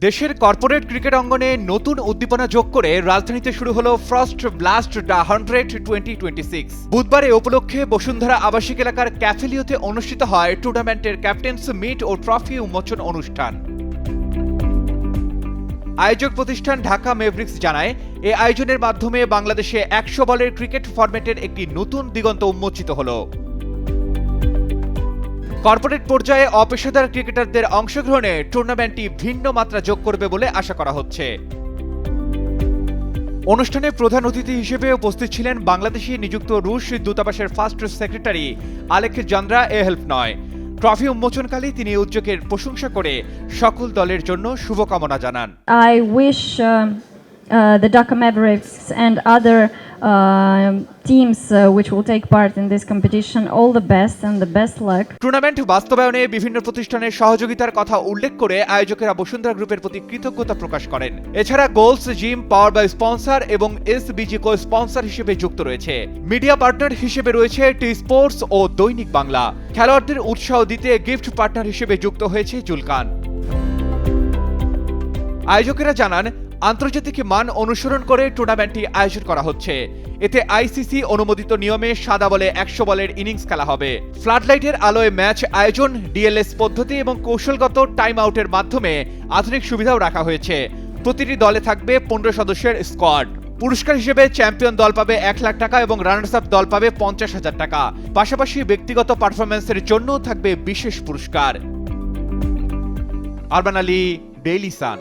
দেশের corporate cricket অঙ্গনে নতুন উদ্দীপনা যোগ করে রাজধানীতে শুরু হলো ফার্স্ট ব্লাস্ট দ্য 100 2026। বুধবার এ উপলক্ষে বসুন্ধরা আবাসিক এলাকার ক্যাফেলিওতে অনুষ্ঠিত হয় টুর্নামেন্টের ক্যাপ্টেন্স মিট ও ট্রফি উন্মোচন অনুষ্ঠান। আয়োজক প্রতিষ্ঠান ঢাকা মেভরিক্স জানায়, এ আয়োজনের মাধ্যমে বাংলাদেশে 100 বলের ক্রিকেট ফরম্যাটের একটি নতুন দিগন্ত উন্মোচিত হলো। কর্পোরেট পর্যায়ে অপেশাদার ক্রিকেটারদের অংশগ্রহণে টুর্নামেন্টটি ভিন্ন মাত্রা যোগ করবে বলে আশা করা হচ্ছে। অনুষ্ঠানে প্রধান অতিথি হিসেবে উপস্থিত ছিলেন বাংলাদেশে নিযুক্ত রুশ দূতাবাসের ফার্স্ট সেক্রেটারি আলেকজান্দ্রা এহেলফনয়। ট্রফি উন্মোচনকালে তিনি উদ্যোগের প্রশংসা করে সকল দলের জন্য শুভকামনা জানান। I wish the Dhaka Mavericks and other teams which will take part in this competition all the best and the best luck. Tournament বাস্তবায়নে বিভিন্ন প্রতিষ্ঠানের সহযোগিতার কথা উল্লেখ করে আয়োজকেরা বসুন্ধরা গ্রুপের প্রতি কৃতজ্ঞতা প্রকাশ করেন। এছাড়া goals gym power by sponsor এবং এসবিজি কো স্পন্সর হিসেবে যুক্ত রয়েছে। মিডিয়া পার্টনার হিসেবে রয়েছে টি স্পোর্টস ও দৈনিক বাংলা। খেলোয়াড়দের উৎসাহ দিতে গিফট পার্টনার হিসেবে যুক্ত হয়েছে জুলকান। আয়োজকেরা জানান, আন্তর্জাতিক মান অনুসরণ করে টুর্নামেন্টটি আয়োজন করা হচ্ছে। এতে আইসিসি অনুমোদিত নিয়মে সাদা বলে 100 বলের ইনিংস খেলা হবে। ফ্লাডলাইটের আলোয় ম্যাচ আয়োজন, ডিএলএস পদ্ধতি এবং কৌশলগত টাইম আউটের মাধ্যমে আধুনিক সুবিধাও রাখা হয়েছে। প্রতিটি দলে থাকবে 15 সদস্যের স্কোয়াড। পুরস্কার হিসেবে চ্যাম্পিয়ন দল পাবে 1 লাখ টাকা এবং রানার্স আপ দল পাবে 50,000 টাকা। পাশাপাশি ব্যক্তিগত পারফরম্যান্সের জন্য থাকবে বিশেষ পুরস্কার। Arman Ali, Daily Sun.